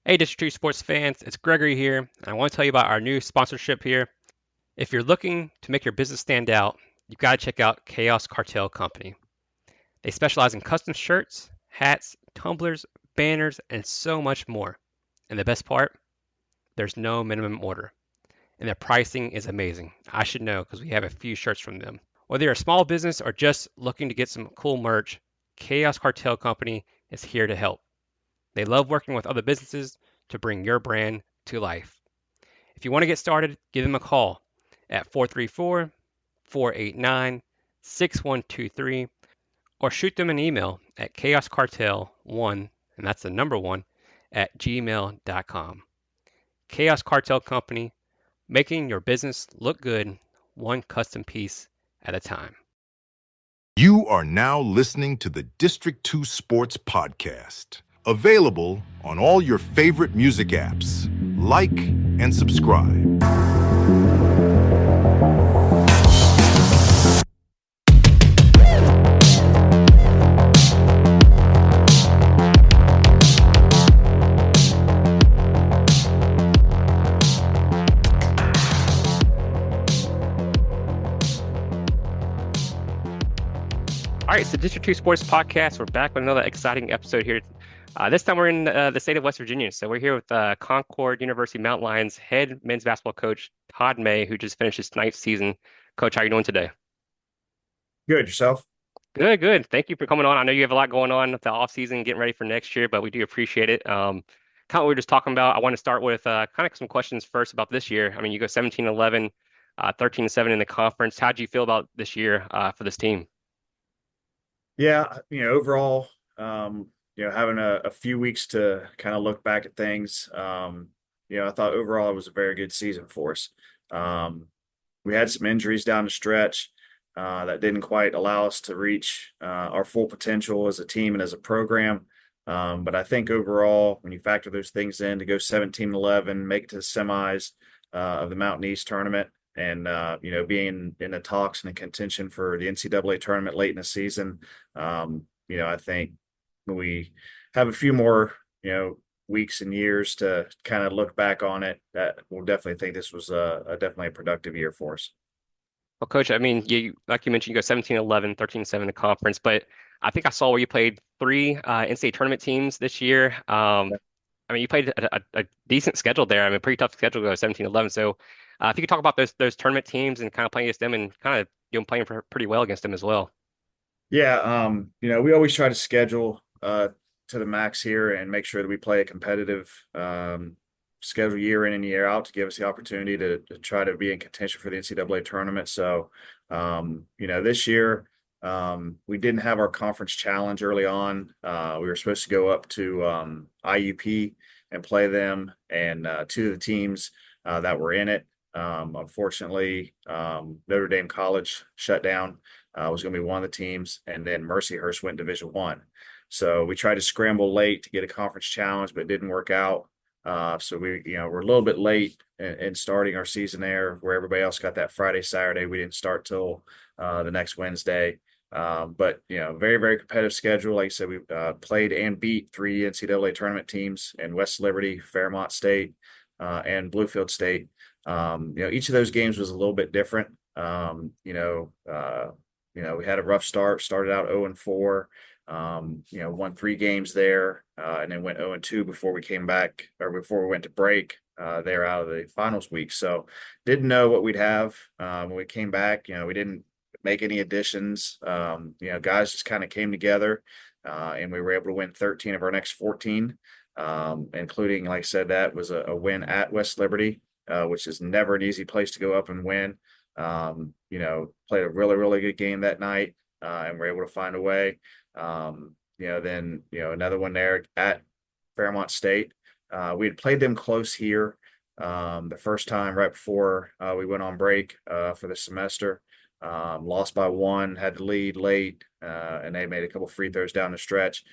Hey, District 2 sports fans, it's Gregory here, and I want to tell you about our new sponsorship here. If you're looking to make your business stand out, you've got to check out Chaos Cartel Company. They specialize in custom shirts, hats, tumblers, banners, and so much more. And the best part, there's no minimum order, and their pricing is amazing. I should know because we have a few shirts from them. Whether you're a small business or just looking to get some cool merch, Chaos Cartel Company is here to help. They love working with other businesses to bring your brand to life. If you want to get started, give them a call at 434 489 6123 or shoot them an email at chaoscartel1, and that's the number one, at gmail.com. Chaos Cartel Company, making your business look good, one custom piece at a time. You are now listening to the District 2 Sports Podcast, available on all your favorite music apps. Like and subscribe. All right, so District 2 Sports Podcast. We're back with another exciting episode here. This time we're in the state of West Virginia. So we're here with Concord University Mountain Lions head men's basketball coach, Todd May, who just finished his ninth season. Coach, how are you doing today? Good. Yourself? Good, good. Thank you for coming on. I know you have a lot going on with the off season, getting ready for next year, but we do appreciate it. Kind of what we were just talking about. I want to start with kind of some questions first about this year. I mean, you go 17-11, 13-7 in the conference. How do you feel about this year for this team? Yeah, overall, having a few weeks to kind of look back at things, I thought overall it was a very good season for us. We had some injuries down the stretch that didn't quite allow us to reach our full potential as a team and as a program. But I think overall, when you factor those things in, to go 17-11, make it to the semis of the Mountain East tournament, and being in the talks and the contention for the NCAA tournament late in the season, I think when we have a few more weeks and years to kind of look back on it, that we'll definitely think this was definitely a productive year for us. Well, Coach, I mean, like you mentioned, you go 17-11, 13-7 in the conference, but I think I saw where you played three NCAA tournament teams this year. I mean, you played a decent schedule there. I mean, pretty tough schedule to go 17-11. So if you could talk about those tournament teams and kind of playing against them and kind of playing pretty well against them as well. Yeah, we always try to schedule to the max here and make sure that we play a competitive schedule year in and year out to give us the opportunity to try to be in contention for the NCAA tournament. So, this year we didn't have our conference challenge early on. We were supposed to go up to IUP and play them, and two of the teams that were in it. Unfortunately, Notre Dame College shut down. Was going to be one of the teams, and then Mercyhurst went Division I. So we tried to scramble late to get a conference challenge, but it didn't work out. So we're a little bit late in starting our season there, where everybody else got that Friday, Saturday. We didn't start till the next Wednesday. But very, very competitive schedule. Like I said, we played and beat three NCAA tournament teams in West Liberty, Fairmont State, and Bluefield State. Each of those games was a little bit different. We had a rough start, started out 0-4, won three games there, and then went 0-2 before we came back, or before we went to break there out of the finals week. So didn't know what we'd have when we came back. We didn't make any additions. Guys just kind of came together, and we were able to win 13 of our next 14, including, like I said, that was a win at West Liberty, which is never an easy place to go up and win. Played a really, really good game that night, and we're able to find a way. Then another one there at Fairmont State. We had played them close here the first time right before we went on break for the semester. Lost by one, had to lead late, and they made a couple free throws down the stretch.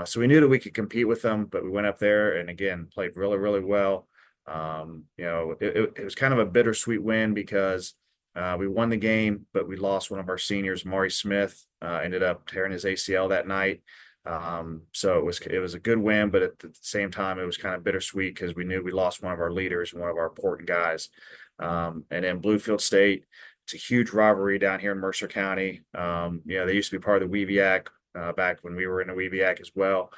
So we knew that we could compete with them, but we went up there and again played really, really well. It was kind of a bittersweet win because we won the game, but we lost one of our seniors, Maury Smith, ended up tearing his ACL that night. So it was a good win, but at the same time, it was kind of bittersweet because we knew we lost one of our leaders and one of our important guys. And then Bluefield State, it's a huge rivalry down here in Mercer County. They used to be part of the Weeviac back when we were in the Weeviac as well.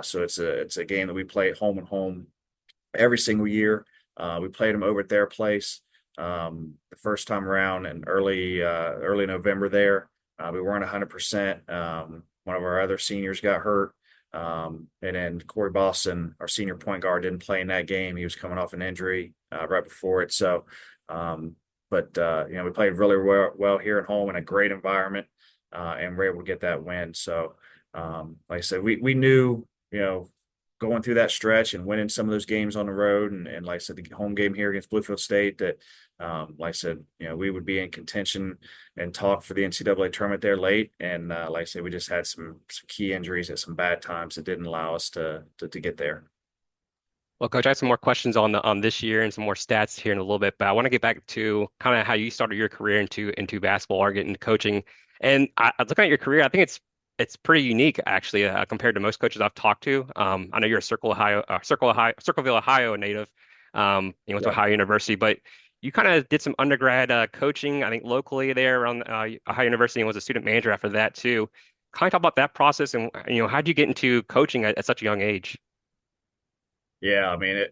So it's a game that we play home and home every single year. We played them over at their place the first time around in early November there. We weren't 100%. One of our other seniors got hurt. And then Corey Boston, our senior point guard, didn't play in that game. He was coming off an injury right before it. So, we played really well here at home in a great environment, and we're able to get that win. So, like I said, we knew, going through that stretch and winning some of those games on the road, and like I said, the home game here against Bluefield State, that like I said, we would be in contention and talk for the NCAA tournament there late. And like I said, we just had some key injuries at some bad times that didn't allow us to get there. Well, Coach, I have some more questions on this year and some more stats here in a little bit, but I want to get back to kind of how you started your career into basketball or getting into coaching. And looking at your career, I think it's pretty unique actually compared to most coaches I've talked to. I know you're a Circleville, Ohio native. You went to Yep. Ohio University, but you kind of did some undergrad coaching, I think locally there around Ohio University, and was a student manager after that too. Kind of talk about that process and how did you get into coaching at such a young age? Yeah, I mean,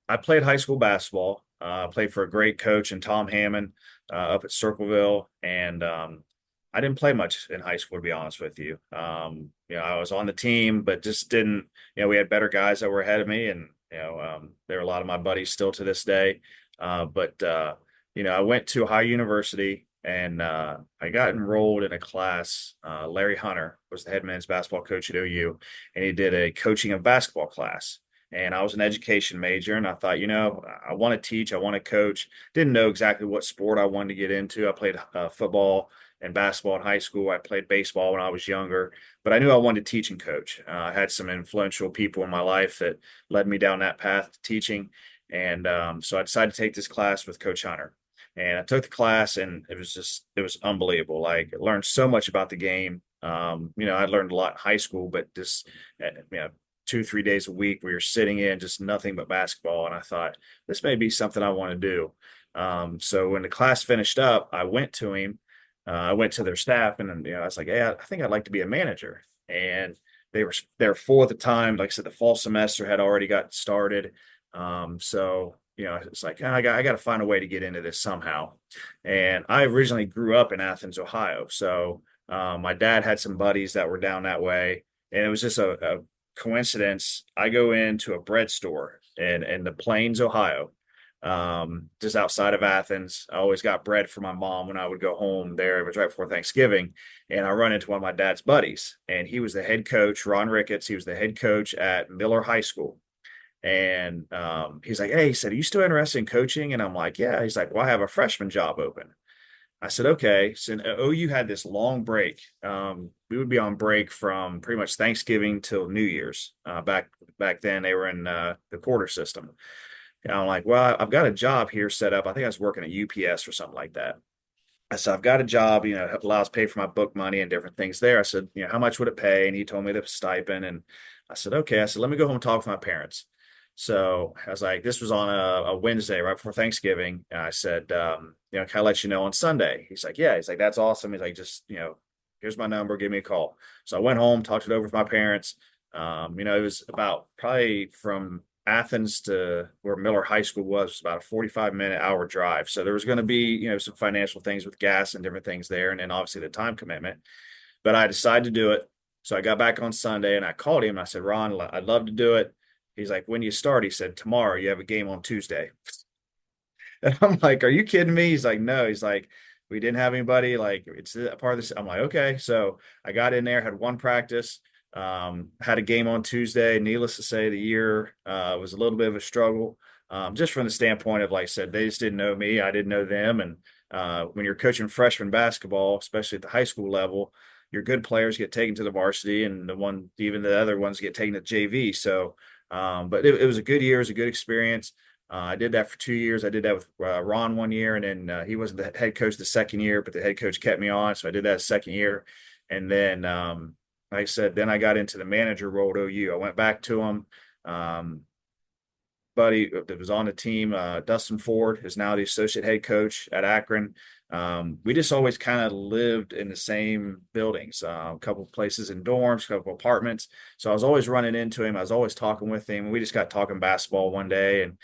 I played high school basketball. Played for a great coach and Tom Hammond up at Circleville, and I didn't play much in high school, to be honest with you. I was on the team, but just didn't. We had better guys that were ahead of me, and there are a lot of my buddies still to this day. But I went to Ohio University, and I got enrolled in a class. Larry Hunter was the head men's basketball coach at OU, and he did a coaching of basketball class. And I was an education major, and I thought, I want to teach, I want to coach. Didn't know exactly what sport I wanted to get into. I played football and basketball in high school. I played baseball when I was younger, but I knew I wanted to teach and coach. I had some influential people in my life that led me down that path to teaching. And so I decided to take this class with Coach Hunter. And I took the class, and it was unbelievable. Like, I learned so much about the game. I learned a lot in high school, but just, 2, 3 days a week where you're sitting in just nothing but basketball. And I thought, this may be something I want to do. So when the class finished up, I went to him. I went to their staff, and I was like, "Hey, I think I'd like to be a manager." And they were full at the time. Like I said, the fall semester had already got started. So it's like, I got to find a way to get into this somehow. And I originally grew up in Athens, Ohio. So my dad had some buddies that were down that way, and it was just a coincidence. I go into a bread store in the Plains, Ohio, just outside of Athens. I always got bread for my mom when I would go home there. It was right before Thanksgiving. And I run into one of my dad's buddies, and he was the head coach, Ron Ricketts. He was the head coach at Miller High School. And he's like, "Hey," he said, "are you still interested in coaching?" And I'm like, "Yeah." He's like, "Well, I have a freshman job open." I said, "Okay." So OU had this long break. We would be on break from pretty much Thanksgiving till New Year's. Back then, they were in the quarter system. And I'm like, "Well, I've got a job here set up. I think I was working at UPS or something like that." I said, "I've got a job, it allows pay for my book money and different things there." I said, "How much would it pay?" And he told me the stipend. And I said, "Okay." I said, "Let me go home and talk with my parents." So I was like, this was on a Wednesday right before Thanksgiving. And I said, "Can I let you know on Sunday?" He's like, "Yeah." He's like, "That's awesome." He's like, "Just, here's my number. Give me a call." So I went home, talked it over with my parents. It was about probably from Athens to where Miller High School was about a 45-hour drive. So there was going to be, some financial things with gas and different things there. And then obviously the time commitment, but I decided to do it. So I got back on Sunday, and I called him, and I said, "Ron, I'd love to do it." He's like, "When you start?" He said, "Tomorrow. You have a game on Tuesday." And I'm like, "Are you kidding me?" He's like, "No." He's like, "We didn't have anybody. Like, it's a part of this." I'm like, "Okay." So I got in there, had one practice, had a game on Tuesday. Needless to say, the year was a little bit of a struggle, just from the standpoint of, like I said, they just didn't know me. I didn't know them. And when you're coaching freshman basketball, especially at the high school level, your good players get taken to the varsity, and even the other ones get taken to JV. So, but it was a good year. It was a good experience. I did that for 2 years. I did that with Ron one year, and then he wasn't the head coach the second year, but the head coach kept me on. So I did that second year. And then like I said, then I got into the manager role at OU. I went back to him. Um, buddy that was on the team, Dustin Ford, is now the associate head coach at Akron. We just always kind of lived in the same buildings, a couple of places in dorms, a couple of apartments. So I was always running into him. I was always talking with him. We just got talking basketball one day, and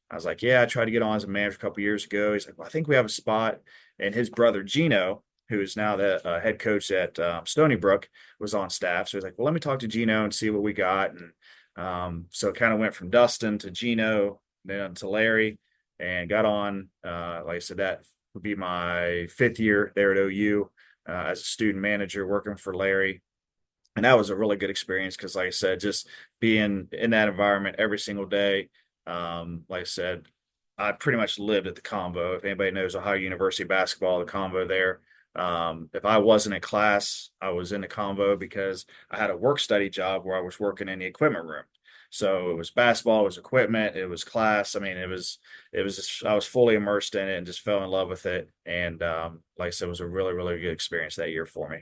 I was like, "Yeah, I tried to get on as a manager a couple of years ago." He's like, "Well, I think we have a spot." And his brother Gino, who is now the head coach at Stony Brook, was on staff. So he's like, "Well, let me talk to Gino and see what we got." And so it kind of went from Dustin to Gino, then to Larry, and got on. Like I said, that would be my 5th year there at OU as a student manager working for Larry. And that was a really good experience because, like I said, just being in that environment every single day. Like I said, I pretty much lived at the Convo. If anybody knows Ohio University basketball, the Convo there. If I wasn't in class, I was in the Convo because I had a work study job where I was working in the equipment room. So it was basketball, it was equipment, it was class. I mean, it was just, I was fully immersed in it and just fell in love with it. And like I said, it was a really, really good experience that year for me.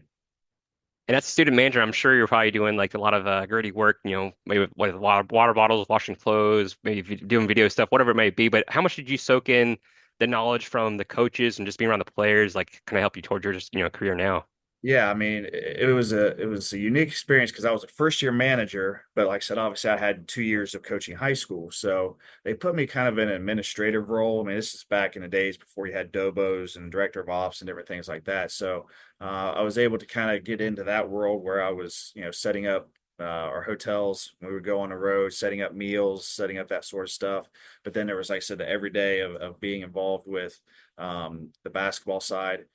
And as a student manager, I'm sure you're probably doing like a lot of gritty work, maybe with water bottles, washing clothes, maybe doing video stuff, whatever it may be. But how much did you soak in the knowledge from the coaches and just being around the players, like kind of help you towards your just, career now? Yeah, I mean, it was a unique experience because I was a first year manager, but like I said, obviously I had 2 years of coaching high school, so they put me kind of in an administrative role. I mean, this is back in the days before you had Dobos and director of ops and different things like that. So I was able to kind of get into that world where I was, setting up our hotels when we would go on the road, setting up meals, setting up that sort of stuff. But then there was, like I said, the everyday of being involved with the basketball side.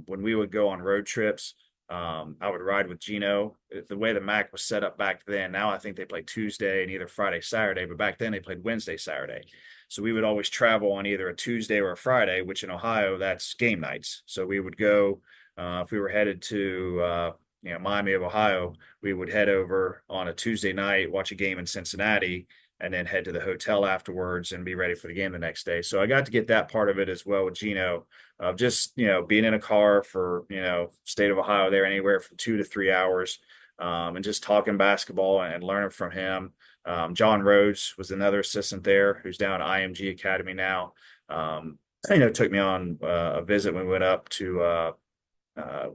When we would go on road trips, I would ride with Gino. The way the MAC was set up back then, now I think they play Tuesday and either Friday, Saturday, but back then they played Wednesday, Saturday. So we would always travel on either a Tuesday or a Friday, which in Ohio, that's game nights. So we would go, if we were headed to, Miami of Ohio, we would head over on a Tuesday night, watch a game in Cincinnati, and then head to the hotel afterwards and be ready for the game the next day. So I got to get that part of it as well with Gino of just, being in a car for, state of Ohio there anywhere from 2 to 3 hours, and just talking basketball and learning from him. John Rhodes was another assistant there who's down at IMG Academy now. Took me on a visit when we went up to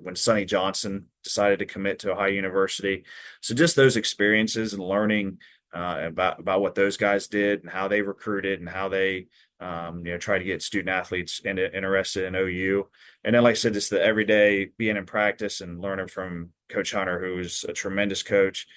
when Sonny Johnson decided to commit to Ohio University. So just those experiences and learning about what those guys did and how they recruited and how they try to get student athletes interested in OU. And then, like I said, just the everyday being in practice and learning from Coach Hunter, who's a tremendous coach.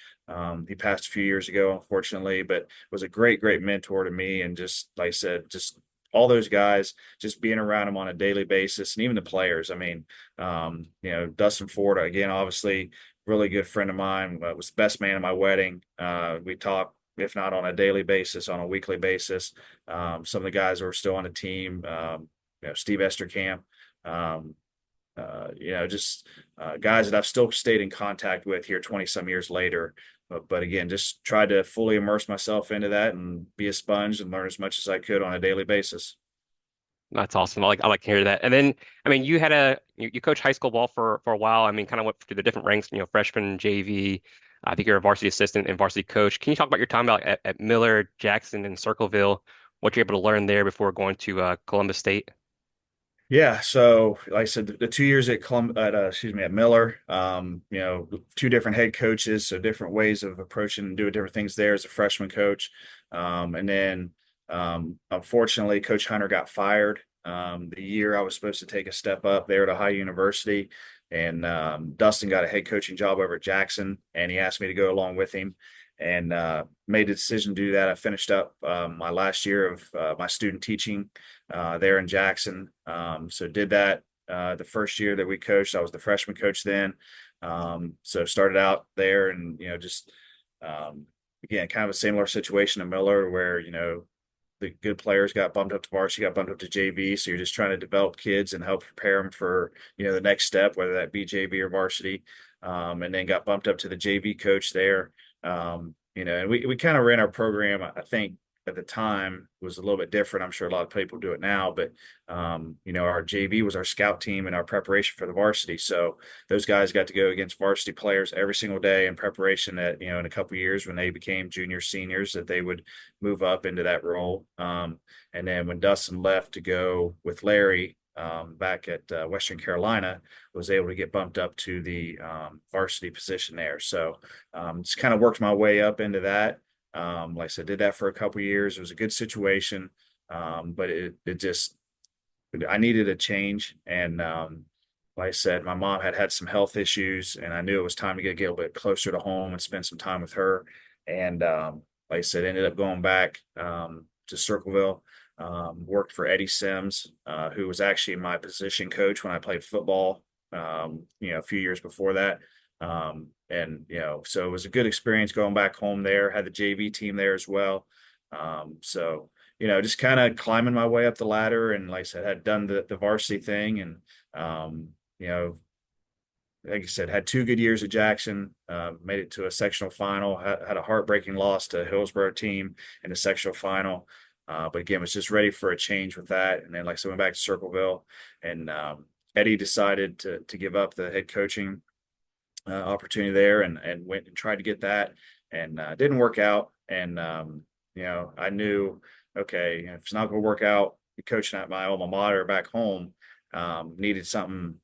He passed a few years ago, unfortunately, but was a great, great mentor to me. And just like I said, just all those guys, just being around them on a daily basis, and even the players. I mean, Dustin Ford, again, obviously, really good friend of mine, was the best man at my wedding. We talk, if not on a daily basis, on a weekly basis. Some of the guys who are still on the team, Steve Esterkamp, um, just guys that I've still stayed in contact with here 20 some years later. But again, just tried to fully immerse myself into that and be a sponge and learn as much as I could on a daily basis. That's awesome. I like to hear that. And then, I mean, you coach high school ball for a while. I mean, kind of went through the different ranks, freshman, JV. I think you're a varsity assistant and varsity coach. Can you talk about your time at Miller, Jackson, and Circleville? What you're able to learn there before going to Columbus State? Yeah, so like I said, the 2 years at Miller, two different head coaches, so different ways of approaching and doing different things there as a freshman coach. And then unfortunately, Coach Hunter got fired the year I was supposed to take a step up there at Ohio University. And Dustin got a head coaching job over at Jackson, and he asked me to go along with him and made the decision to do that. I finished up my last year of my student teaching there in Jackson. So did that the first year that we coached. I was the freshman coach then. So started out there and, just again, kind of a similar situation in Miller where, the good players got bumped up to varsity, got bumped up to JV. So you're just trying to develop kids and help prepare them for, the next step, whether that be JV or varsity. And then got bumped up to the JV coach there. And we kind of ran our program, I think, at the time was a little bit different. I'm sure a lot of people do it now, but our JV was our scout team and our preparation for the varsity. So those guys got to go against varsity players every single day in preparation that, in a couple of years when they became juniors, seniors, that they would move up into that role. And then when Dustin left to go with Larry, back at Western Carolina, was able to get bumped up to the varsity position there. So just kind of worked my way up into that. Like I said, did that for a couple of years. It was a good situation, but it just I needed a change. And like I said, my mom had some health issues, and I knew it was time to get a little bit closer to home and spend some time with her. And like I said, ended up going back to Circleville. Worked for Eddie Sims, who was actually my position coach when I played football, a few years before that. So it was a good experience going back home there, had the JV team there as well. Just kind of climbing my way up the ladder. And like I said, had done the varsity thing. And, like I said, had 2 good years at Jackson, made it to a sectional final, had a heartbreaking loss to Hillsborough team in the sectional final. But again, was just ready for a change with that. And then, like I said, went back to Circleville, and Eddie decided to give up the head coaching opportunity there, and went and tried to get that, and didn't work out. And I knew, okay, if it's not going to work out, coaching at my alma mater back home, needed something,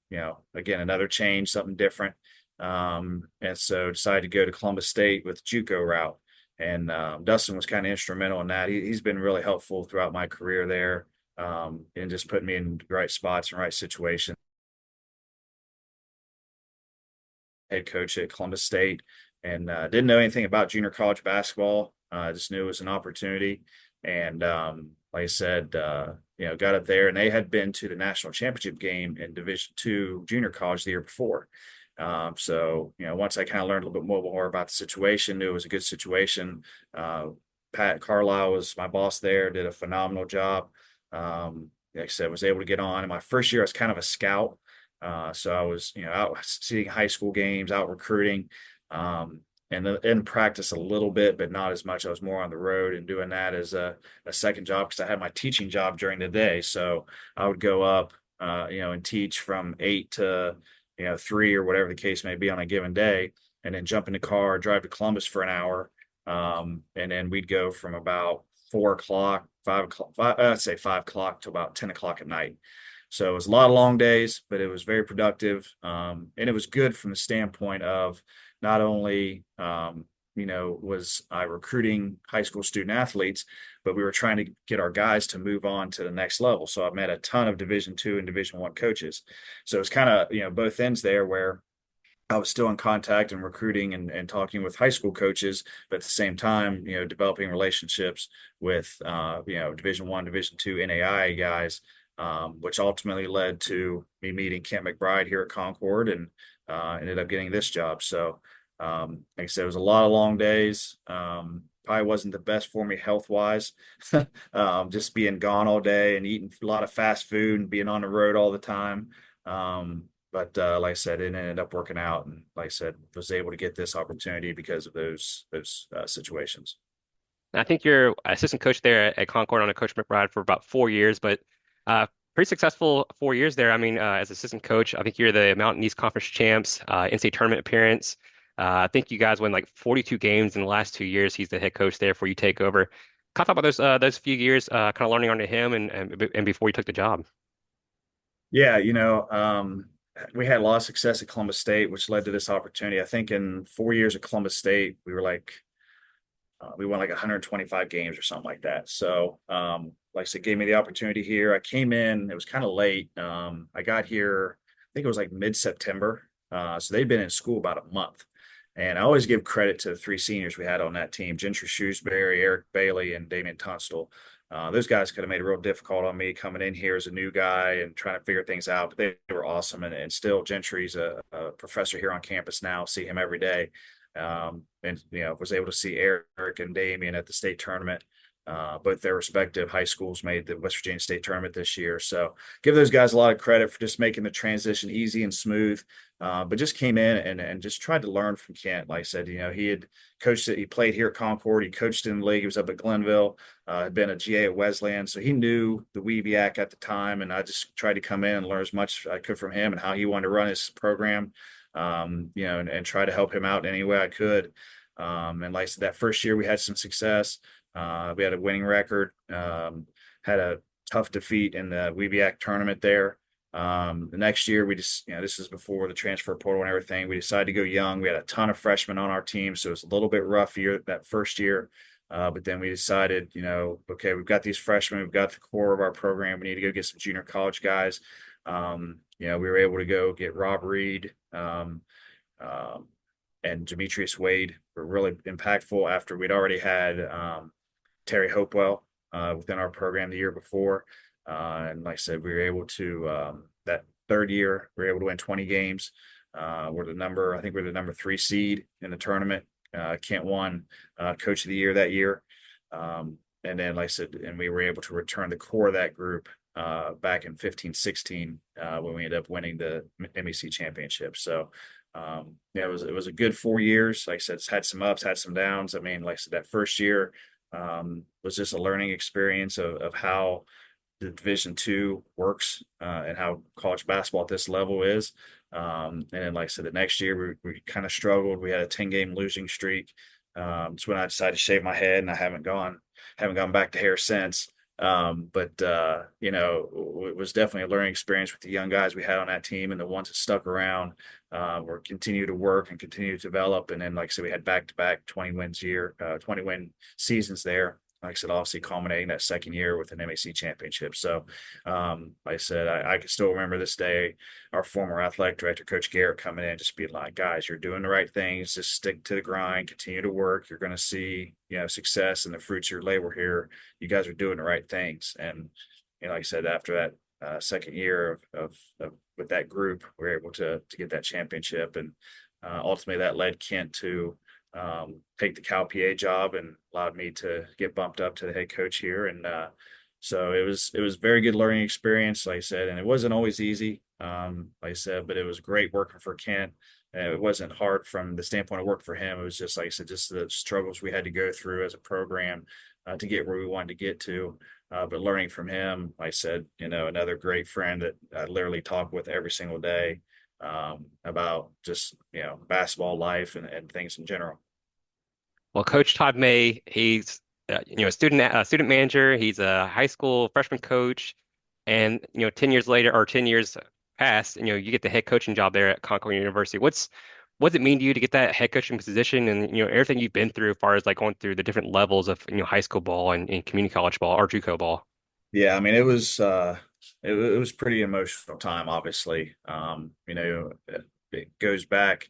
again, another change, something different. And so decided to go to Columbus State with JUCO route. And Dustin was kind of instrumental in that. He's been really helpful throughout my career there, and just putting me in the right spots and right situations. Head coach at Columbus State, and didn't know anything about junior college basketball. I just knew it was an opportunity. And like I said, got up there, and they had been to the national championship game in Division II junior college the year before. Once I kind of learned a little bit more about the situation, knew it was a good situation. Pat Carlisle was my boss there, did a phenomenal job. Like I said, was able to get on. In my first year, I was kind of a scout. So I was, out seeing high school games, out recruiting, and in practice a little bit, but not as much. I was more on the road and doing that as a second job, because I had my teaching job during the day. So I would go up, and teach from 8 to 3 or whatever the case may be on a given day, and then jump in the car, drive to Columbus for an hour. And then we'd go from about 4 o'clock, 5 o'clock, I'd say 5 o'clock to about 10 o'clock at night. So it was a lot of long days, but it was very productive. And it was good from the standpoint of not only, was I recruiting high school student athletes, but we were trying to get our guys to move on to the next level. So I met a ton of Division II and Division I coaches. So it's kind of, both ends there, where I was still in contact and recruiting and talking with high school coaches, but at the same time, developing relationships with, Division I, Division II NAI guys, which ultimately led to me meeting Kent McBride here at Concord, and ended up getting this job. So, like I said, it was a lot of long days. Probably wasn't the best for me health wise, just being gone all day and eating a lot of fast food and being on the road all the time. But like I said, it ended up working out, and like I said, was able to get this opportunity because of those situations. I think you're assistant coach there at Concord under Coach McBride for about 4 years, but pretty successful 4 years there. I mean, as assistant coach, I think you're the Mountain East Conference champs, NCAA tournament appearance. I think you guys won like 42 games in the last 2 years. He's the head coach there before you take over. Kind of talk about those few years, kind of learning under him and before you took the job. Yeah, we had a lot of success at Columbus State, which led to this opportunity. I think in 4 years at Columbus State, we won like 125 games or something like that. So, like I said, gave me the opportunity here. I came in, it was kind of late. I got here, I think it was like mid-September. So they'd been in school about a month. And I always give credit to the 3 seniors we had on that team: Gentry Shrewsbury, Eric Bailey, and Damian Tunstall. Those guys could have made it real difficult on me coming in here as a new guy and trying to figure things out, but they were awesome. And still, Gentry's a professor here on campus now, see him every day. And was able to see Eric and Damian at the state tournament. Both their respective high schools made the West Virginia State tournament this year. So give those guys a lot of credit for just making the transition easy and smooth. But just came in and just tried to learn from Kent. Like I said, he had coached it. He played here at Concord. He coached in the league. He was up at Glenville, had been a GA at Wesleyan. So he knew the WEBIAC at the time. And I just tried to come in and learn as much as I could from him and how he wanted to run his program, and try to help him out any way I could. And like I said, that first year we had some success. We had a winning record, had a tough defeat in the WEBIAC tournament there. The next year, we just, this is before the transfer portal and everything. We decided to go young. We had a ton of freshmen on our team, so it was a little bit rough year that first year. But then we decided, okay, we've got these freshmen, we've got the core of our program. We need to go get some junior college guys. We were able to go get Rob Reed, and Demetrius Wade were really impactful after we'd already had Terry Hopewell within our program the year before. And like I said, we were able to, that third year, we were able to win 20 games. I think we're the number 3 seed in the tournament. Kent won Coach of the Year that year. And then, like I said, and we were able to return the core of that group back in 15-16 when we ended up winning the MEC championship. So, it was a good 4 years. Like I said, it's had some ups, had some downs. I mean, like I said, that first year was just a learning experience of how the Division II works and how college basketball at this level is. And then, like I said, the next year we kind of struggled. We had a 10-game losing streak. It's when I decided to shave my head, and I haven't gone back to hair since. But it was definitely a learning experience with the young guys we had on that team, and the ones that stuck around were continue to work and continue to develop. And then, like I said, we had back-to-back 20 win seasons there. Like I said, obviously culminating that second year with an MAC championship. So, like I said, I can still remember this day, our former athletic director, Coach Garrett, coming in and just being like, guys, you're doing the right things. Just stick to the grind, continue to work. You're going to see, success and the fruits of your labor here. You guys are doing the right things. And, like I said, after that second year of with that group, we were able to get that championship. And ultimately that led Kent to take the Cal PA job and allowed me to get bumped up to the head coach here. And so it was a very good learning experience, like I said, and it wasn't always easy, like I said, but it was great working for Kent. It wasn't hard from the standpoint of work for him. It was just, like I said, just the struggles we had to go through as a program to get where we wanted to get to. But learning from him, like I said, another great friend that I literally talk with every single day about just, basketball life and things in general. Well, Coach Todd May, he's a student manager. He's a high school freshman coach, and 10 years later, or 10 years past, you get the head coaching job there at Concord University. What does it mean to you to get that head coaching position, and everything you've been through as far as like going through the different levels of high school ball and community college ball or JUCO ball? Yeah, I mean, it was pretty emotional time, obviously. It goes back.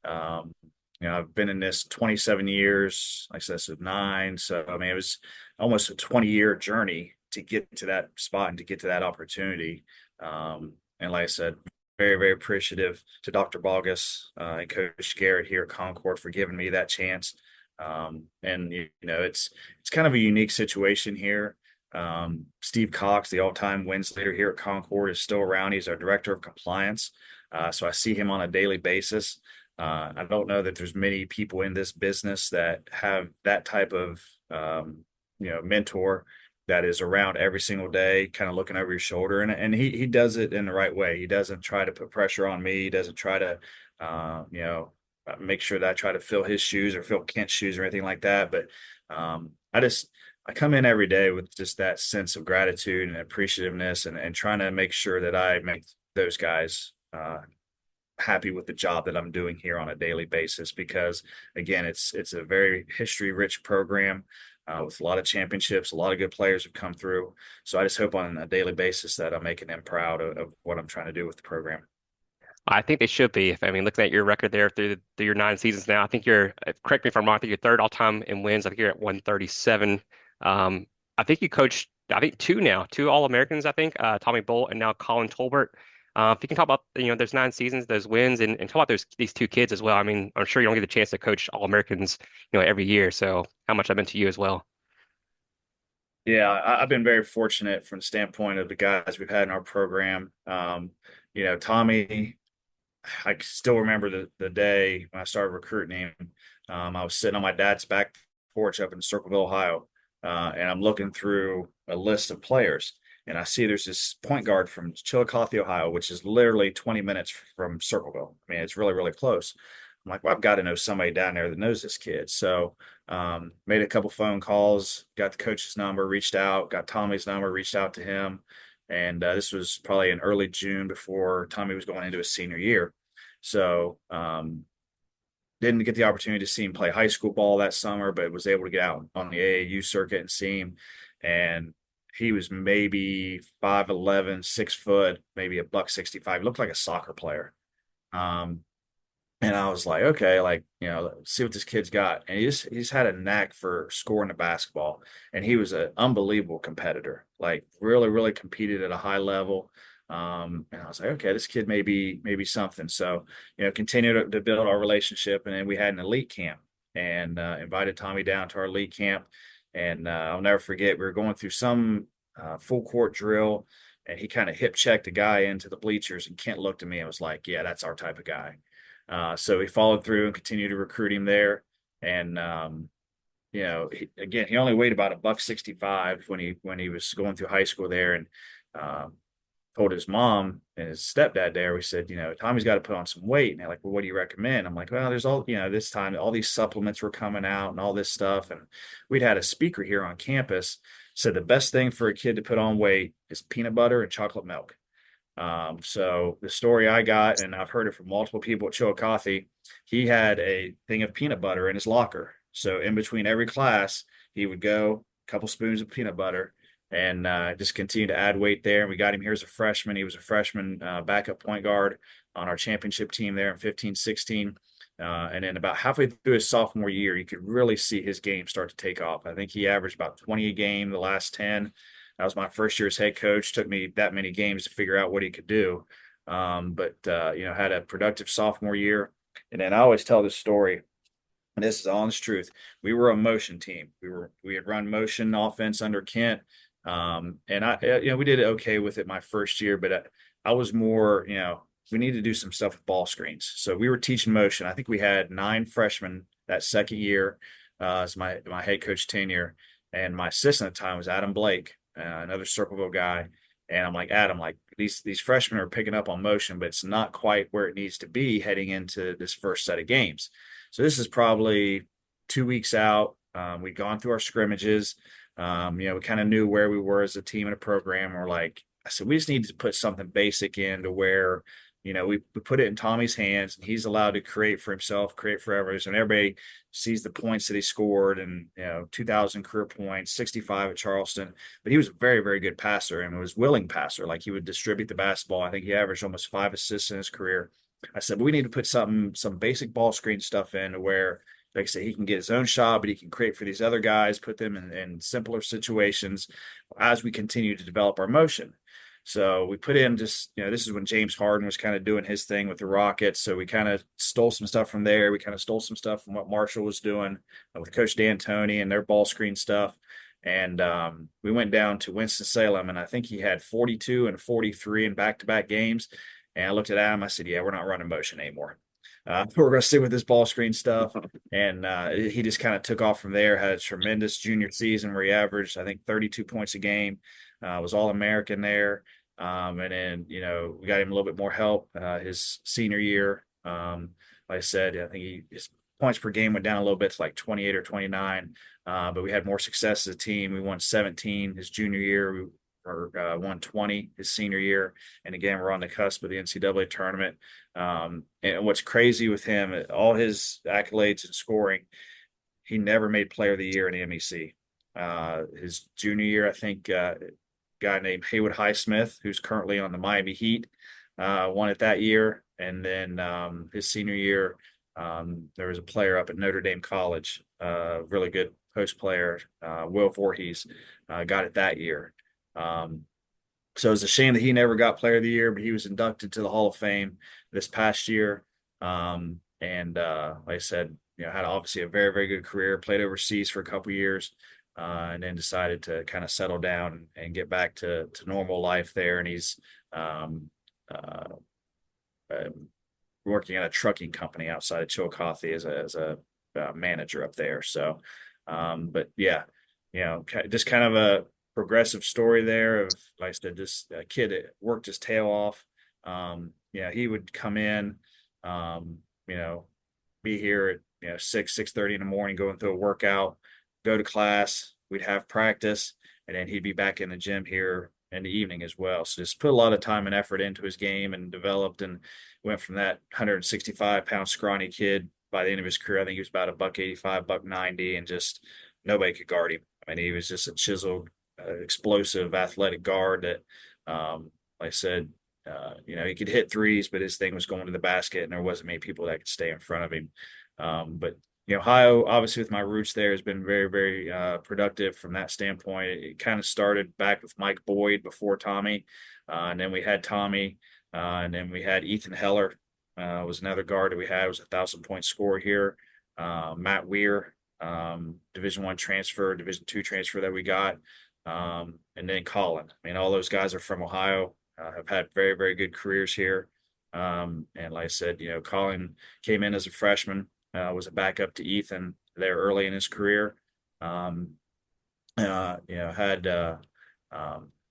Um, I've been in this 27 years, like I said, so 9. So, I mean, it was almost a 20-year journey to get to that spot and to get to that opportunity. And like I said, very, very appreciative to Dr. Bogus and Coach Garrett here at Concord for giving me that chance. And it's kind of a unique situation here. Steve Cox, the all-time wins leader here at Concord, is still around. He's our director of compliance. So I see him on a daily basis. I don't know that there's many people in this business that have that type of, mentor that is around every single day, kind of looking over your shoulder. And he does it in the right way. He doesn't try to put pressure on me. He doesn't try to, make sure that I try to fill his shoes or fill Kent's shoes or anything like that. But I come in every day with just that sense of gratitude and appreciativeness and trying to make sure that I make those guys happy with the job that I'm doing here on a daily basis, because again, it's a very history rich program with a lot of championships. A lot of good players have come through. So I just hope on a daily basis that I'm making them proud of what I'm trying to do with the program. I think they should be. I mean, looking at your record there through your 9 seasons now, I think you're, correct me if I'm wrong, I think you're third all time in wins. I think you're at 137. I think you coached, I think two All-Americans, I think, Tommy Bolt and now Colin Tolbert. If you can talk about, those 9 seasons, those wins, and talk about these 2 kids as well. I mean, I'm sure you don't get the chance to coach All-Americans, every year. So how much that meant to you as well? Yeah, I've been very fortunate from the standpoint of the guys we've had in our program. Tommy, I can still remember the day when I started recruiting him. I was sitting on my dad's back porch up in Circleville, Ohio, and I'm looking through a list of players, and I see there's this point guard from Chillicothe, Ohio, which is literally 20 minutes from Circleville. I mean, it's really, really close. I'm like, well, I've got to know somebody down there that knows this kid. So, made a couple phone calls, got the coach's number, reached out, got Tommy's number, reached out to him. And this was probably in early June before Tommy was going into his senior year. So, didn't get the opportunity to see him play high school ball that summer, but was able to get out on the AAU circuit and see him. And he was maybe 5'11", 6 foot, maybe a buck 65. He looked like a soccer player. Um, and I was like, okay, like, let's see what this kid's got. And he's had a knack for scoring the basketball. And he was an unbelievable competitor, like really, really competed at a high level. And I was like, okay, this kid may be something. So, continue to build our relationship. And then we had an elite camp and invited Tommy down to our elite camp. And I'll never forget, we were going through some full court drill, and he kind of hip checked a guy into the bleachers. And Kent looked at me and was like, yeah, that's our type of guy. So we followed through and continued to recruit him there. And he only weighed about a buck 65 when he was going through high school there, and um, told his mom and his stepdad there. We said, Tommy's got to put on some weight. And they're like, well, what do you recommend? I'm like, well, there's all this time all these supplements were coming out and all this stuff, and we'd had a speaker here on campus said the best thing for a kid to put on weight is peanut butter and chocolate milk. So the story I got, and I've heard it from multiple people at Chillicothe, he had a thing of peanut butter in his locker. So in between every class, he would go a couple spoons of peanut butter and just continue to add weight there. And we got him here as a freshman. He was a freshman backup point guard on our championship team there in 15-16. And then about halfway through his sophomore year, you could really see his game start to take off. I think he averaged about 20 a game the last 10. That was my first year as head coach. Took me that many games to figure out what he could do. But had a productive sophomore year. And then I always tell this story, and this is the honest truth. We were a motion team. We had run motion offense under Kent. And we did okay with it my first year, but I was more, we need to do some stuff with ball screens. So we were teaching motion. I think we had 9 freshmen that second year as my head coach tenure. And my assistant at the time was Adam Blake, another Circleville guy. And I'm like, Adam, like these freshmen are picking up on motion, but it's not quite where it needs to be heading into this first set of games. So this is probably 2 weeks out. We'd gone through our scrimmages. We kind of knew where we were as a team and a program. We're like, I said, we just need to put something basic in to where, we put it in Tommy's hands and he's allowed to create for himself, create for others. And everybody sees the points that he scored and, 2,000 career points, 65 at Charleston. But he was a very, very good passer and was willing passer. Like he would distribute the basketball. I think he averaged almost 5 assists in his career. I said, we need to put some basic ball screen stuff in to where, like I said, he can get his own shot, but he can create for these other guys, put them in simpler situations as we continue to develop our motion. So we put in just, this is when James Harden was kind of doing his thing with the Rockets. So we kind of stole some stuff from there. We kind of stole some stuff from what Marshall was doing with Coach D'Antoni and their ball screen stuff. And we went down to Winston-Salem, and I think he had 42 and 43 in back-to-back games. And I looked at Adam. I said, yeah, we're not running motion anymore. We're going to stick with this ball screen stuff. And he just kind of took off from there, had a tremendous junior season where he averaged, I think, 32 points a game, was All-American there. And then, we got him a little bit more help his senior year. Like I said, I think his points per game went down a little bit to like 28 or 29. But we had more success as a team. We won 17 his junior year. We won 20 his senior year. And again, we're on the cusp of the NCAA tournament. And what's crazy with him, all his accolades and scoring, he never made player of the year in the MEC. His junior year, I think, guy named Haywood Highsmith, who's currently on the Miami Heat, won it that year. And then his senior year, there was a player up at Notre Dame College, really good post player, Will Voorhees, got it that year. So it's a shame that he never got player of the year, but he was inducted to the Hall of Fame this past year. And like I said, had obviously a very, very good career, played overseas for a couple of years. and then decided to kind of settle down and get back to normal life there. And he's um, uh, uh, working at a trucking company outside of Chillicothe as a manager up there. So, but yeah, just kind of a progressive story there of, like I said, just a kid that worked his tail off. He would come in, um, you know, be here at 6:30 in the morning, going through a workout, go to class. We'd have practice, and then he'd be back in the gym here in the evening as well. So just put a lot of time and effort into his game and developed, and went from that 165-pound scrawny kid by the end of his career. I think he was about a buck 85, buck 90, and just nobody could guard him. I mean, he was just a chiseled, explosive, athletic guard that, like I said, he could hit threes, but his thing was going to the basket, and there wasn't many people that could stay in front of him. But Ohio, obviously, with my roots there, has been very, very productive from that standpoint. It kind of started back with Mike Boyd before Tommy, and then we had Tommy, and then we had Ethan Heller, was another guard that we had, was 1,000-point scorer here. Matt Weir, Division I transfer, Division II transfer that we got, and then Colin. I mean, all those guys are from Ohio, have had very, very good careers here. And like I said, Colin came in as a freshman, was a backup to Ethan there early in his career. Had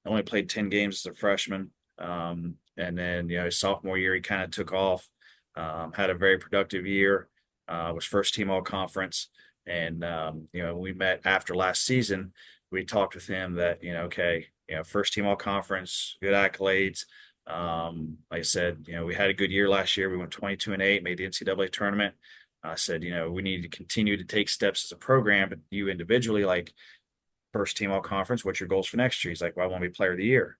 only played 10 games as a freshman. And then, his sophomore year, he kind of took off, had a very productive year, was first team all conference. And, we met after last season, we talked with him that, okay, first team all conference, good accolades. Like I said, we had a good year last year. We went 22-8, made the NCAA tournament. I said, we need to continue to take steps as a program, but you individually, like first team all conference, what's your goals for next year? He's like, well, I want to be player of the year.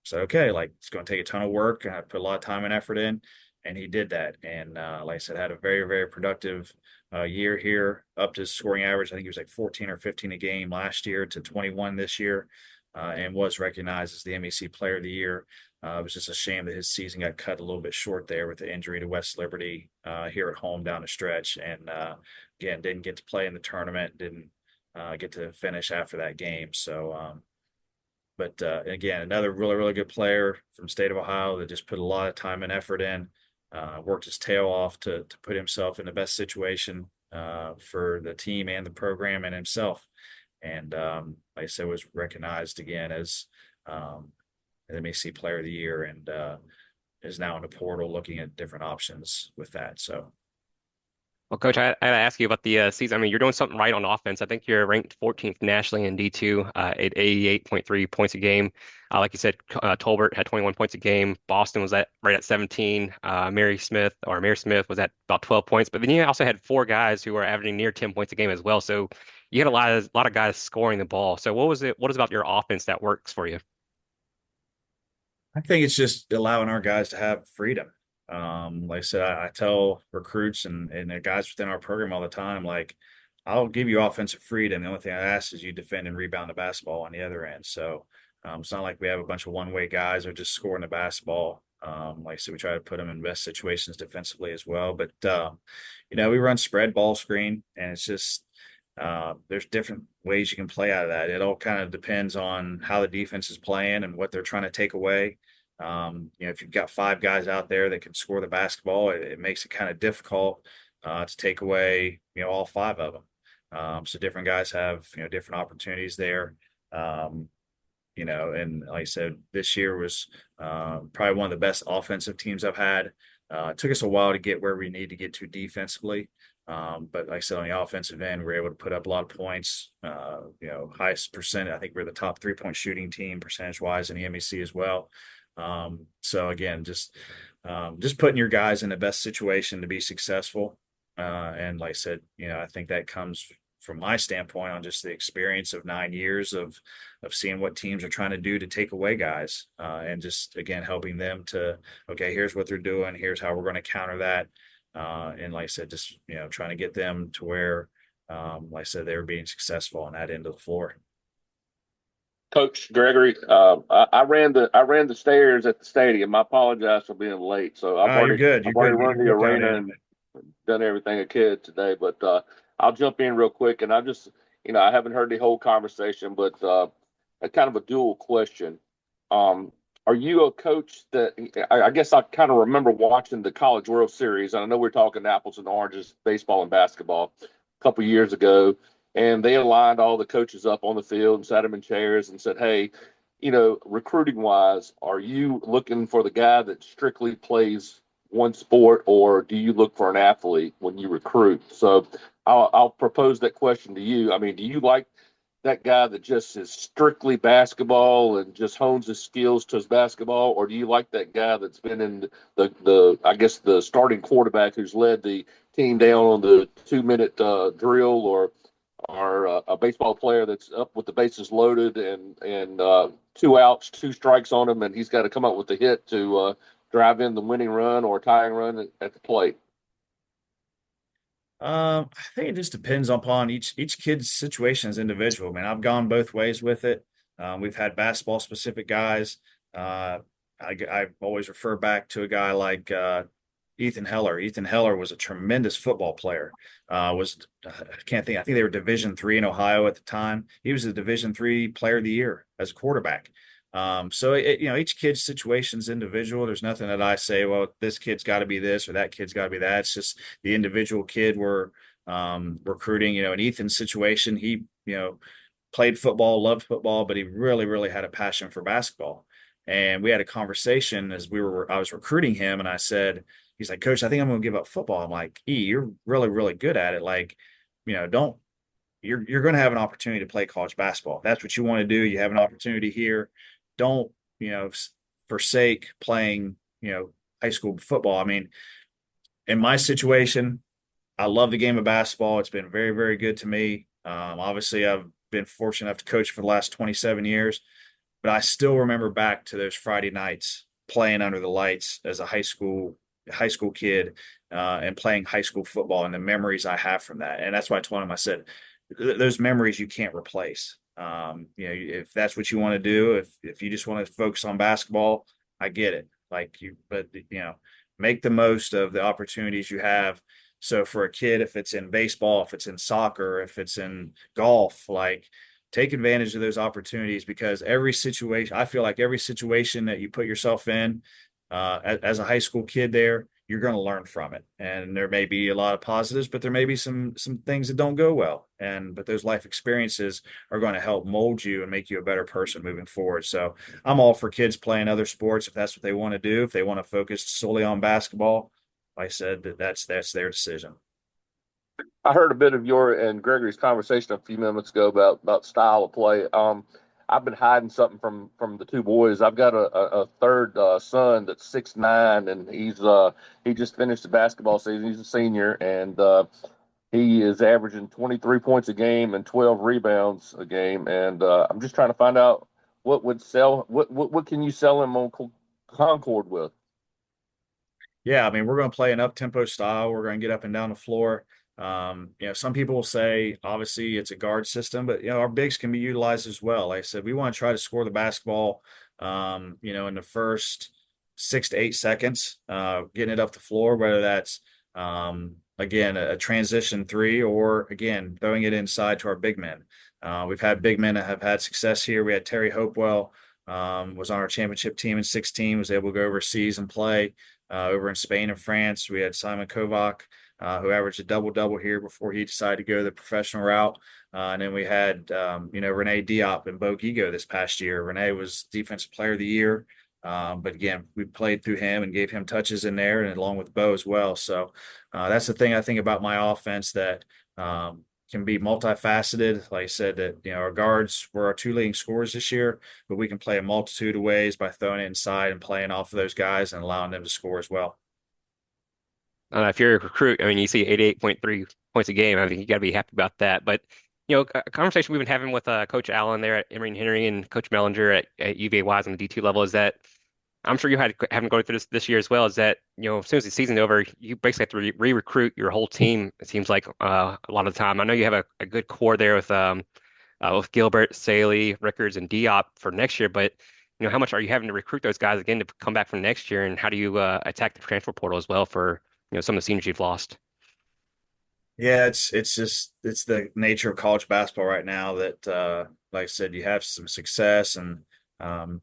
So, okay, like it's going to take a ton of work. I put a lot of time and effort in, and he did that. And like I said, had a very, very productive year here, up to scoring average. I think he was like 14 or 15 a game last year to 21 this year, and was recognized as the MEC player of the year. It was just a shame that his season got cut a little bit short there with the injury to West Liberty here at home down the stretch. And again, didn't get to play in the tournament, didn't get to finish after that game. So, but again, another really, really good player from the state of Ohio that just put a lot of time and effort in, worked his tail off to put himself in the best situation for the team and the program and himself. And like I said, was recognized again as an MEC Player of the Year, and is now in the portal looking at different options with that. So, Well, Coach, I gotta ask you about the season. I mean, you're doing something right on offense. I think you're ranked 14th nationally in D2 at 88.3 points a game. Like you said, Tolbert had 21 points a game. Boston was right at 17. Mary Smith was at about 12 points. But then you also had four guys who were averaging near 10 points a game as well. So you had a lot of guys scoring the ball. So what is about your offense that works for you? I think it's just allowing our guys to have freedom. Like I said, I tell recruits and the guys within our program all the time, like, I'll give you offensive freedom. The only thing I ask is you defend and rebound the basketball on the other end. So it's not like we have a bunch of one-way guys or just scoring the basketball. Like I said, we try to put them in best situations defensively as well. But we run spread ball screen, and it's just there's different ways you can play out of that. It all kind of depends on how the defense is playing and what they're trying to take away. If you've got five guys out there that can score the basketball, it makes it kind of difficult to take away, all five of them. So different guys have, different opportunities there. And like I said, this year was probably one of the best offensive teams I've had. It took us a while to get where we need to get to defensively. But like I said, on the offensive end, we're able to put up a lot of points, highest percent. I think we're the top 3-point shooting team percentage wise in the MEC as well. So again, just putting your guys in the best situation to be successful. And like I said, I think that comes from my standpoint on just the experience of 9 years of seeing what teams are trying to do to take away guys, and just, again, helping them to, okay, here's what they're doing. Here's how we're going to counter that. And like I said, just, trying to get them to where, like I said, they were being successful on that end of the floor. Coach Gregory, I ran the stairs at the stadium. I apologize for being late. So I've You're good. I've already run the arena and done everything I could today. But I'll jump in real quick, and I just, I haven't heard the whole conversation, but a kind of a dual question. Um, are you a coach that I guess I kind of remember watching the College World Series, and I know we're talking apples and oranges, baseball and basketball, a couple years ago, and they aligned all the coaches up on the field and sat them in chairs and said, "Hey, recruiting wise, are you looking for the guy that strictly plays one sport, or do you look for an athlete when you recruit?" So I'll propose that question to you. I mean, do you like that guy that just is strictly basketball and just hones his skills to his basketball, or do you like that guy that's been in the I guess the starting quarterback who's led the team down on the 2 minute drill, or a baseball player that's up with the bases loaded and two outs, two strikes on him, and he's got to come up with the hit to drive in the winning run or tying run at the plate? I think it just depends upon each kid's situation as individual. Man, I've gone both ways with it. We've had basketball specific guys. Uh, I always refer back to a guy like Ethan Heller. Ethan Heller was a tremendous football player. I can't think. I think they were Division III in Ohio at the time. He was the Division III Player of the Year as a quarterback. So each kid's situation is individual. There's nothing that I say, well, this kid's got to be this or that kid's got to be that. It's just the individual kid we're recruiting. In Ethan's situation, he played football, loved football, but he really, really had a passion for basketball. And we had a conversation as I was recruiting him, and I said, he's like, "Coach, I think I'm going to give up football." I'm like, "You're really, really good at it. Like, don't you're going to have an opportunity to play college basketball. If that's what you want to do. You have an opportunity here. Don't, forsake playing, high school football." I mean, in my situation, I love the game of basketball. It's been very, very good to me. Obviously, I've been fortunate enough to coach for the last 27 years, but I still remember back to those Friday nights playing under the lights as a high school kid, and playing high school football and the memories I have from that. And that's why I told him, I said, those memories you can't replace. If that's what you want to do, if you just want to focus on basketball, I get it. But make the most of the opportunities you have. So for a kid, if it's in baseball, if it's in soccer, if it's in golf, take advantage of those opportunities, because I feel like every situation that you put yourself in, as a high school kid there, you're going to learn from it. And there may be a lot of positives, but there may be some things that don't go well. But those life experiences are going to help mold you and make you a better person moving forward. So I'm all for kids playing other sports if that's what they want to do. If they want to focus solely on basketball, like I said, that's their decision. I heard a bit of your and Gregory's conversation a few minutes ago about style of play. I've been hiding something from the two boys. I've got a third son that's 6'9", and he just finished the basketball season. He's a senior, and he is averaging 23 points a game and 12 rebounds a game. And I'm just trying to find out what would sell. What can you sell him on Concord with? Yeah, I mean, we're going to play an up-tempo style. We're going to get up and down the floor. Some people will say, obviously, it's a guard system, but our bigs can be utilized as well. Like I said, we want to try to score the basketball, in the first 6 to 8 seconds, getting it up the floor, whether that's again a transition three, or again throwing it inside to our big men. We've had big men that have had success here. We had Terry Hopewell, was on our championship team in 2016, was able to go overseas and play over in Spain and France. We had Simon Kovac, who averaged a double-double here before he decided to go the professional route. And then we had, Renee Diop and Bo Gigo this past year. Renee was Defensive Player of the Year. But again, we played through him and gave him touches in there, and along with Bo as well. So that's the thing I think about my offense, that can be multifaceted. Like I said, that our guards were our two leading scorers this year, but we can play a multitude of ways by throwing it inside and playing off of those guys and allowing them to score as well. If you're a recruit, I mean, you see 88.3 points a game. I think you got to be happy about that. But a conversation we've been having with Coach Allen there at Emory and Henry and Coach Mellinger at UVA Wise on the D2 level is that I'm sure you haven't gone through this year as well. Is that as soon as the season's over, you basically have to re-recruit your whole team. It seems like a lot of the time. I know you have a good core there with Gilbert, Saley, Rickards, and Diop for next year, but how much are you having to recruit those guys again to come back for next year, and how do you attack the transfer portal as well for some of the seniors you've lost? Yeah, it's the nature of college basketball right now that like I said, you have some success and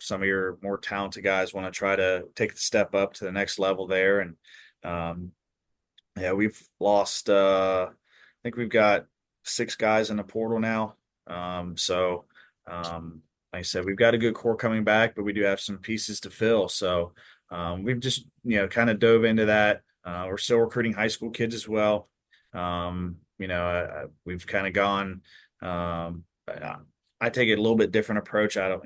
some of your more talented guys want to try to take the step up to the next level there. And um, yeah, we've lost I think we've got 6 guys in the portal now. So like I said, we've got a good core coming back, but we do have some pieces to fill. So we've just, kind of dove into that. We're still recruiting high school kids as well. We've kind of gone. I take a little bit different approach. I don't,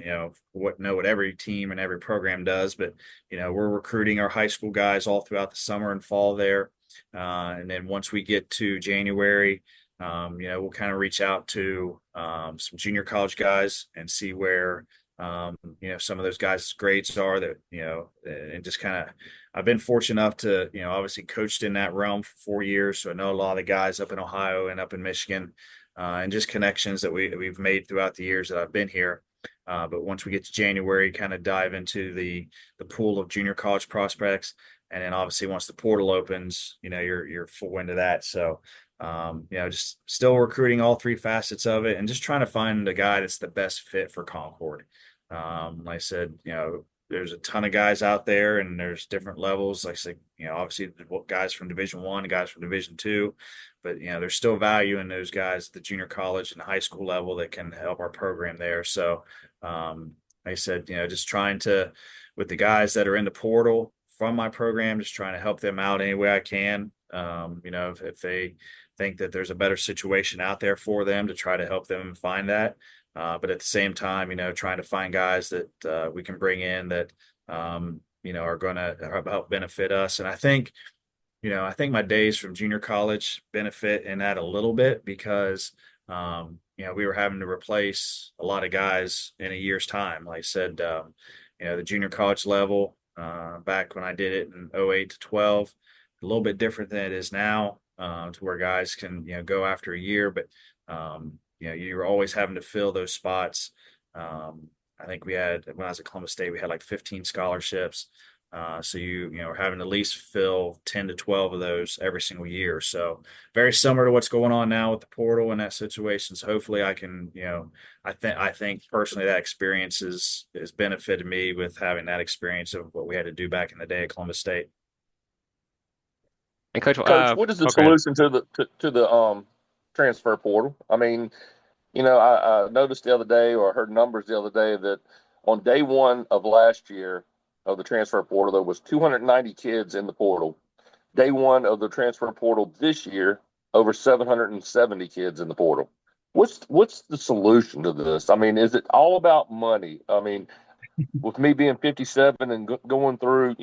know what every team and every program does, but we're recruiting our high school guys all throughout the summer and fall there, and then once we get to January, we'll kind of reach out to some junior college guys and see where some of those guys' grades are that, and just kind of, I've been fortunate enough to, obviously coached in that realm for 4 years. So I know a lot of the guys up in Ohio and up in Michigan, and just connections that we've made throughout the years that I've been here. But once we get to January, kind of dive into the pool of junior college prospects. And then obviously once the portal opens, you're full into that. So just still recruiting all three facets of it and just trying to find a guy that's the best fit for Concord. Like I said, there's a ton of guys out there and there's different levels. Like I said, obviously guys from Division I, guys from Division II, but there's still value in those guys at the junior college and high school level that can help our program there. So, like I said, just trying to, with the guys that are in the portal from my program, just trying to help them out any way I can. If they think that there's a better situation out there for them, to try to help them find that. But at the same time, trying to find guys that we can bring in that, are going to help benefit us. And I think my days from junior college benefit in that a little bit because, we were having to replace a lot of guys in a year's time. Like I said, the junior college level, back when I did it in 08 to 12, a little bit different than it is now, to where guys can, go after a year, but, you're always having to fill those spots. I think when I was at Columbus State, we had like 15 scholarships. So we're having to at least fill 10 to 12 of those every single year. So very similar to what's going on now with the portal and that situation. So hopefully I can, I think personally that experience has benefited me with having that experience of what we had to do back in the day at Columbus State. And Coach, Coach, what is the okay. solution to the transfer portal? I mean, I noticed the other day, or heard numbers the other day, that on day one of last year of the transfer portal, there was 290 kids in the portal. Day one of the transfer portal this year, over 770 kids in the portal. What's the solution to this? I mean, is it all about money? I mean, with me being 57 and going through,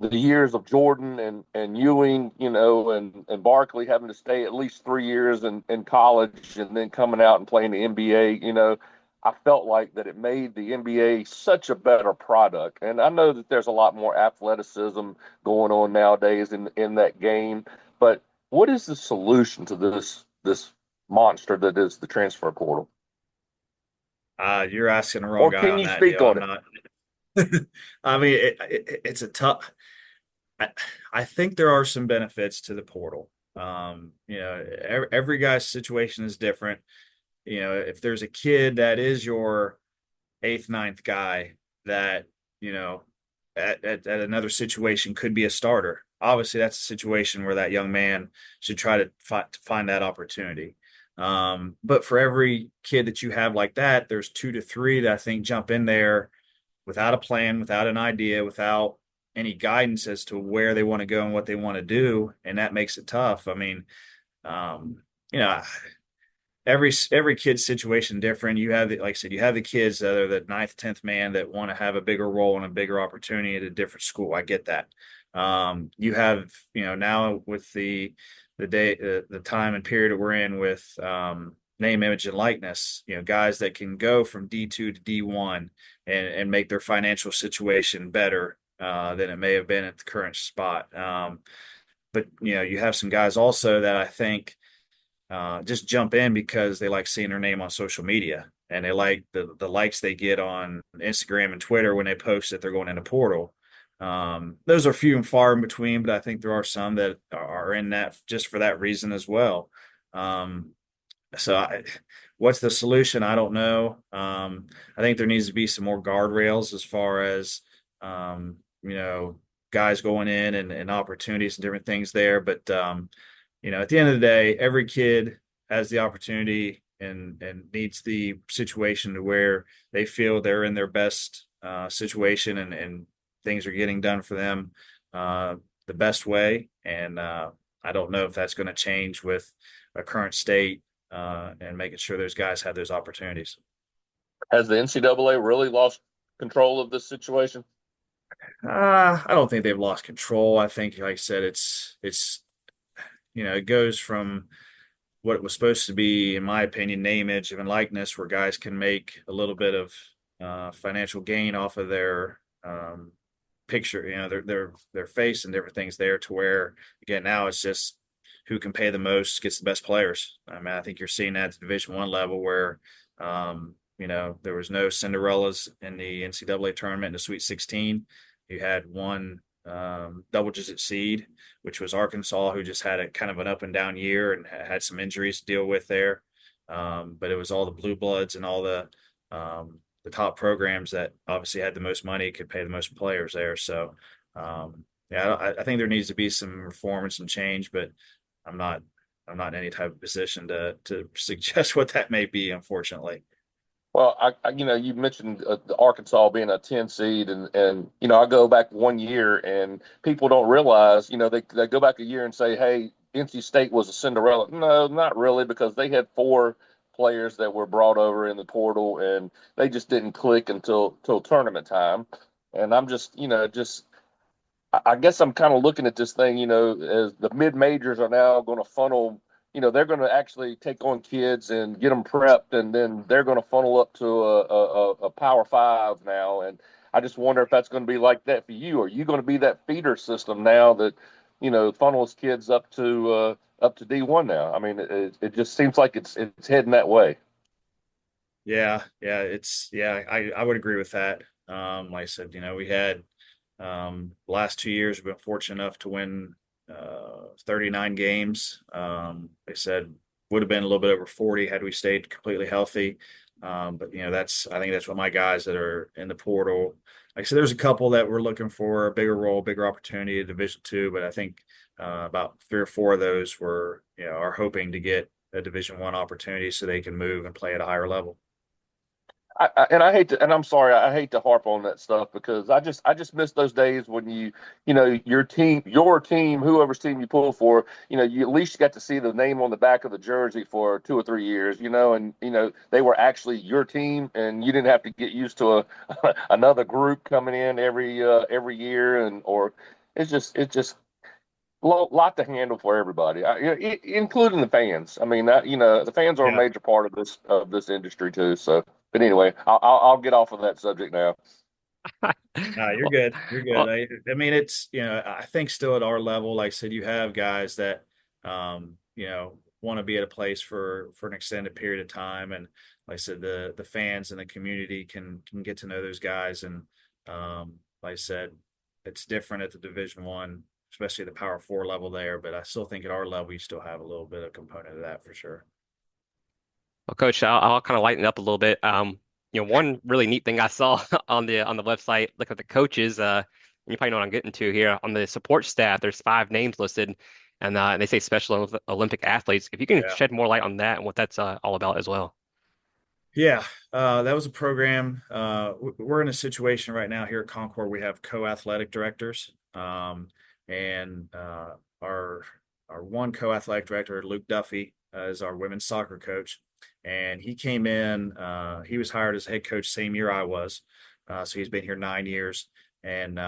the years of Jordan and Ewing, and Barkley having to stay at least 3 years in college and then coming out and playing the NBA, I felt like that it made the NBA such a better product. And I know that there's a lot more athleticism going on nowadays in that game. But what is the solution to this monster that is the transfer portal? You're asking the wrong Or guy can on you that speak deal. on I'm it? not. I mean, it's a tough. I, I think there are some benefits to the portal. Every guy's situation is different. If there's a kid that is your eighth, ninth guy that, at another situation could be a starter. Obviously, that's a situation where that young man should try to find that opportunity. But for every kid that you have like that, there's 2 to 3 that I think jump in there without a plan, without an idea, without any guidance as to where they want to go and what they want to do, and that makes it tough. I mean, um, you know, every kid's situation different. You have like I said, you have the kids that are the ninth, 10th man that want to have a bigger role and a bigger opportunity at a different school. I get that. You have, now with the day, the time and period that we're in with name, image, and likeness, guys that can go from D2 to D1 and make their financial situation better than it may have been at the current spot. But you have some guys also that I think just jump in because they like seeing their name on social media and they like the likes they get on Instagram and Twitter when they post that they're going in a portal. Those are few and far in between, but I think there are some that are in that just for that reason as well. Um, so what's the solution? I don't know. I think there needs to be some more guardrails as far as, you know, guys going in and opportunities and different things there. But, you know, at the end of the day, every kid has the opportunity and needs the situation to where they feel they're in their best situation and things are getting done for them the best way. And I don't know if that's going to change with a current state and making sure those guys have those opportunities. Has the NCAA really lost control of this situation? I don't think they've lost control. I think, like I said, it's you know, it goes from what it was supposed to be, in my opinion, name, image, and likeness, where guys can make a little bit of financial gain off of their picture, you know, their face and different things there. To where again now it's just who can pay the most gets the best players. I mean, I think you're seeing that at the Division I level where you know, there was no Cinderellas in the NCAA tournament in the Sweet 16. You had one double-digit seed, which was Arkansas, who just had a kind of an up and down year and had some injuries to deal with there. But it was all the blue bloods and all the top programs that obviously had the most money, could pay the most players there. So, yeah, I think there needs to be some reform and some change, but I'm not I'm not in any type of position to suggest what that may be, unfortunately. Well, you know, you mentioned the Arkansas being a 10 seed, and you know, I go back 1 year, and people don't realize, you know, they go back a year and say, hey, NC State was a Cinderella. No, not really, because they had four players that were brought over in the portal, and they just didn't click until tournament time. And I'm just, you know, just I guess I'm kind of looking at this thing, you know, as the mid majors are now going to funnel, you know, they're going to actually take on kids and get them prepped, and then they're going to funnel up to a Power Five now. And I just wonder if that's going to be like that for you. Are you going to be that feeder system now that, you know, funnels kids up to D1 now? I mean, it just seems like it's heading that way. I would agree with that. Like I said, you know, we had last 2 years we've been fortunate enough to win 39 games. They said would have been a little bit over 40 had we stayed completely healthy. But you know, I think that's what my guys that are in the portal. Like I said, there's a couple that we're looking for a bigger role, bigger opportunity at Division II, but I think about three or four of those were, you know, are hoping to get a Division I opportunity so they can move and play at a higher level. And I hate to, and I'm sorry, I hate to harp on that stuff because I just miss those days when you know, your team, whoever's team you pull for, you know, you at least got to see the name on the back of the jersey for 2 or 3 years, you know, and you know they were actually your team, and you didn't have to get used to another group coming in every year, and or it's just a lot to handle for everybody, including the fans. I mean, you know, the fans are a Yeah. major part of this industry too. So, but anyway, I'll get off of that subject now. No, you're good. You're good. Well, I mean, it's, you know, I think still at our level, like I said, you have guys that, you know, want to be at a place for an extended period of time. And like I said, the fans and the community can get to know those guys. And like I said, it's different at the Division I, especially the Power 4 level there. But I still think at our level, you still have a little bit of component of that for sure. Coach, I'll kind of lighten it up a little bit. You know, one really neat thing I saw on the website, look at the coaches. You probably know what I'm getting to here. On the support staff, there's 5 names listed, and they say Special Olympic athletes. If you can Yeah. shed more light on that and what that's all about as well. Yeah, that was a program. We're in a situation right now here at Concord. We have co-athletic directors, and our one co-athletic director, Luke Duffy, is our women's soccer coach, and he came in. He was hired as head coach same year I was, so he's been here 9 years, and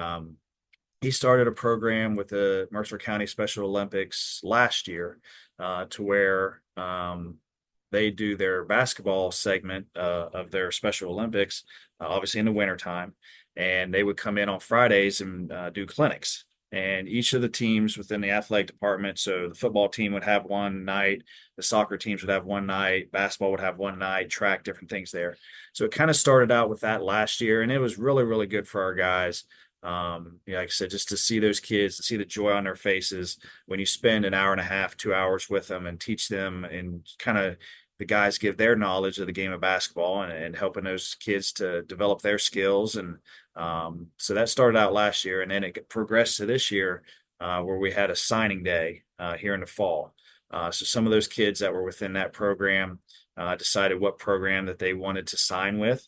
he started a program with the Mercer County Special Olympics last year, to where they do their basketball segment of their Special Olympics, obviously in the wintertime. And they would come in on Fridays and do clinics. And each of the teams within the athletic department, so the football team would have one night, the soccer teams would have one night, basketball would have one night, track, different things there. So it kind of started out with that last year, and it was really, really good for our guys. Like I said, just to see those kids, to see the joy on their faces when you spend an hour and a half, 2 hours with them and teach them and kind of the guys give their knowledge of the game of basketball and helping those kids to develop their skills. And so that started out last year, and then it progressed to this year where we had a signing day here in the fall. So some of those kids that were within that program decided what program that they wanted to sign with.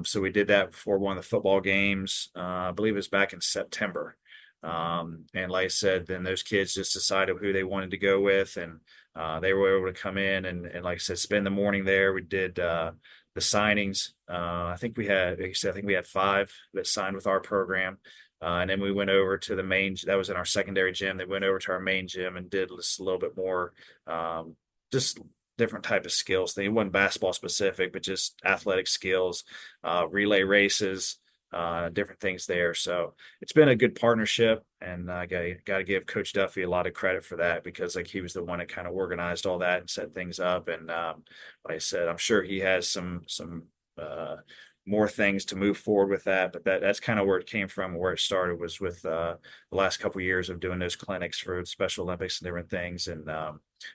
So we did that before one of the football games. I believe it was back in September. And like I said, then those kids just decided who they wanted to go with, and they were able to come in and like I said, spend the morning there. We did the signings. I think we had, like I said, I think we had 5 that signed with our program. And then we went over to the main, that was in our secondary gym. They went over to our main gym and did just a little bit more, just different type of skills. They wasn't basketball specific, but just athletic skills, relay races, different things there. So it's been a good partnership, and I got to give Coach Duffy a lot of credit for that because like he was the one that kind of organized all that and set things up. And like I said, I'm sure he has some more things to move forward with that, but that's kind of where it came from. Where it started was with the last couple of years of doing those clinics for Special Olympics and different things, and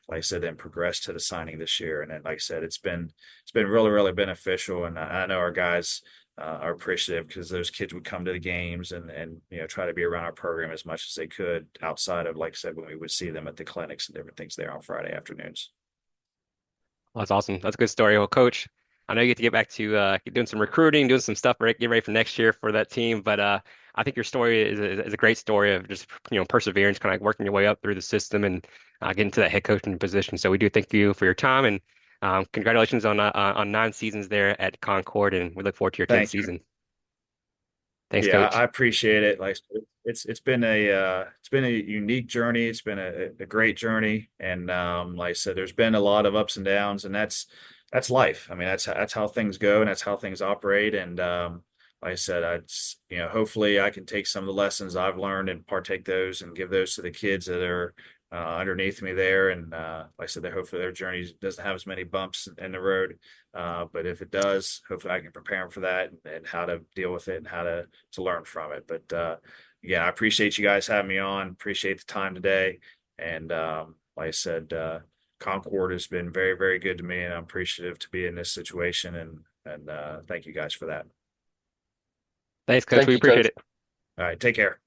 like I said, then progressed to the signing this year. And then, like I said, it's been really really beneficial, and I know our guys are appreciative because those kids would come to the games and try to be around our program as much as they could outside of, like I said, when we would see them at the clinics and different things there on Friday afternoons. Well, that's awesome. That's a good story. Well, Coach, I know you get to get back to doing some recruiting, doing some stuff, right? Get ready for next year for that team. But I think your story is a great story of just perseverance, kind of like working your way up through the system and getting to that head coaching position. So we do thank you for your time, and congratulations on 9 seasons there at Concord, and we look forward to your 10th Thank you. season. Thanks, Yeah, Coach. I appreciate it. Like it's been a unique journey. It's been a great journey, and like I said, there's been a lot of ups and downs, and that's life. I mean, that's how things go, and that's how things operate. And like I said, hopefully I can take some of the lessons I've learned and partake those and give those to the kids that are underneath me there. And like I said, hopefully their journey doesn't have as many bumps in the road. But if it does, hopefully I can prepare them for that and how to deal with it and how to learn from it. But again, I appreciate you guys having me on. Appreciate the time today. And like I said, Concord has been very, very good to me, and I'm appreciative to be in this situation. And thank you guys for that. Thanks, Coach. Thank We you, appreciate Coach. it. All right, take care.